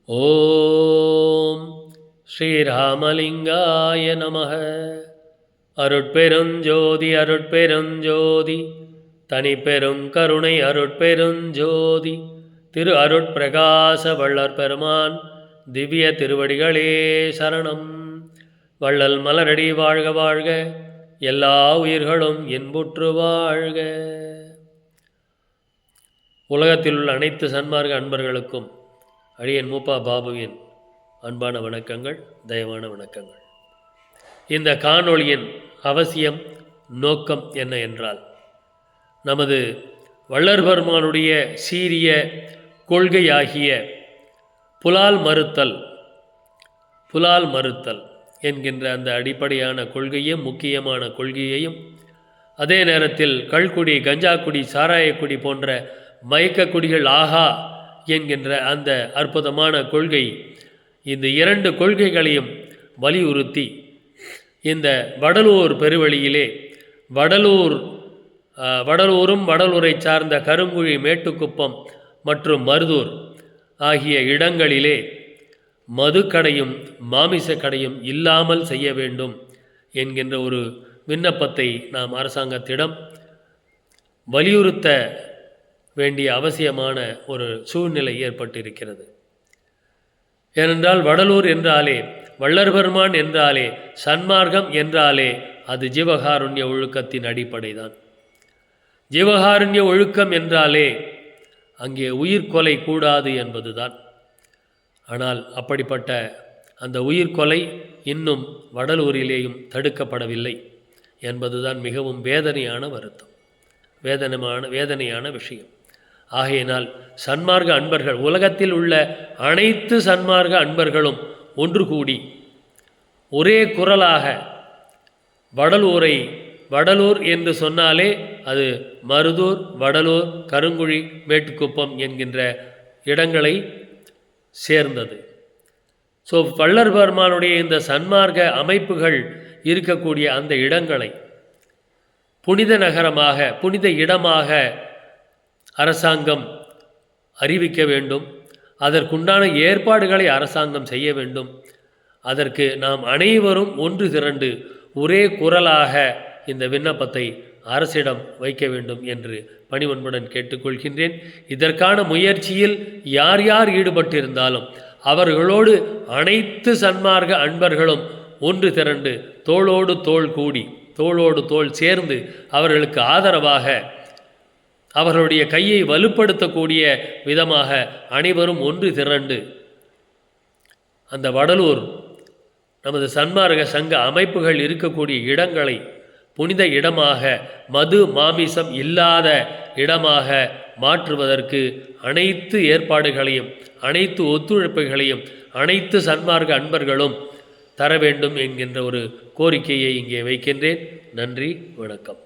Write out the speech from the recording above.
ஓம் ஸ்ரீராமலிங்காய நமः. அருட்பெருஞ்சோதி அருட்பெருஞ்சோதி தனிப்பெரும் கருணை அருட்பெருஞ்சோதி திரு அருட்பிரகாச வள்ளற் பெருமான் திவ்ய திருவடிகளே சரணம். வள்ளல் மலரடி வாழ்க வாழ்க, எல்லா உயிர்களும் இன்புற்று வாழ்க. உலகத்தில் உள்ள அனைத்து சன்மார்க்க அன்பர்களுக்கும் அடியன் மூப்பா பாபுவின் அன்பான வணக்கங்கள், தயவான வணக்கங்கள். இந்த காணொளியின் அவசியம் நோக்கம் என்ன என்றால், நமது வள்ளற் பெருமானுடைய சீரிய கொள்கையாகிய புலால் மறுத்தல் என்கின்ற அந்த அடிப்படையான கொள்கையும் முக்கியமான கொள்கையையும், அதே நேரத்தில் கள்குடி, கஞ்சாக்குடி, சாராயக்குடி போன்ற மயக்கக்குடிகள் ஆகா என்கின்ற அந்த அற்புதமான கொள்கை, இந்த இரண்டு கொள்கைகளையும் வலியுறுத்தி இந்த வடலூர் பெருவழியிலே வடலூரும் வடலூரை சார்ந்த கருங்குழி, மேட்டுக்குப்பம் மற்றும் மருதூர் ஆகிய இடங்களிலே மதுக்கடையும் மாமிச கடையும் இல்லாமல் செய்ய வேண்டும் என்கின்ற ஒரு விண்ணப்பத்தை நாம் அரசாங்கத்திடம் வலியுறுத்த வேண்டிய அவசியமான ஒரு சூழ்நிலை ஏற்பட்டிருக்கிறது. ஏனென்றால் வடலூர் என்றாலே, வள்ளற் பெருமான் என்றாலே, சன்மார்க்கம் என்றாலே அது ஜீவகாருண்ய ஒழுக்கத்தின் அடிப்படை தான். ஜீவகாருண்ய ஒழுக்கம் என்றாலே அங்கே உயிர்கொலை கூடாது என்பதுதான். ஆனால் அப்படிப்பட்ட அந்த உயிர்கொலை இன்னும் வடலூரிலேயும் தடுக்கப்படவில்லை என்பதுதான் மிகவும் வேதனையான வருத்தம், வேதனையான விஷயம். ஆகையினால் சன்மார்க்க அன்பர்கள், உலகத்தில் உள்ள அனைத்து சன்மார்க்க அன்பர்களும் ஒன்று கூடி ஒரே குரலாக வடலூர் என்று சொன்னாலே அது மருதூர், வடலூர், கருங்குழி, மேட்டுக்குப்பம் என்கின்ற இடங்களை சேர்ந்தது. ஸோ வள்ளற் பெருமானுடைய இந்த சன்மார்க்க அமைப்புகள் இருக்கக்கூடிய அந்த இடங்களை புனித நகரமாக, புனித இடமாக அரசாங்கம் அறிவிக்க வேண்டும். அதற்குண்டான ஏற்பாடுகளை அரசாங்கம் செய்ய வேண்டும். அதற்கு நாம் அனைவரும் ஒன்று திரண்டு ஒரே குரலாக இந்த விண்ணப்பத்தை அரசிடம் வைக்க வேண்டும் என்று பணிவன்புடன் கேட்டுக்கொள்கின்றேன். இதற்கான முயற்சியில் யார் யார் ஈடுபட்டிருந்தாலும் அவர்களோடு அனைத்து சன்மார்க்க அன்பர்களும் ஒன்று திரண்டு தோளோடு தோள் கூடி, தோளோடு தோள் சேர்ந்து அவர்களுக்கு ஆதரவாக, அவர்களுடைய கையை வலுப்படுத்தக்கூடிய விதமாக அனைவரும் ஒன்று திரண்டு அந்த வடலூர் நமது சன்மார்க்க சங்க அமைப்புகள் இருக்கக்கூடிய இடங்களை புனித இடமாக, மது மாமிசம் இல்லாத இடமாக மாற்றுவதற்கு அனைத்து ஏற்பாடுகளையும், அனைத்து ஒத்துழைப்புகளையும் அனைத்து சன்மார்க்க அன்பர்களும் தர வேண்டும் என்கின்ற ஒரு கோரிக்கையை இங்கே வைக்கின்றேன். நன்றி, வணக்கம்.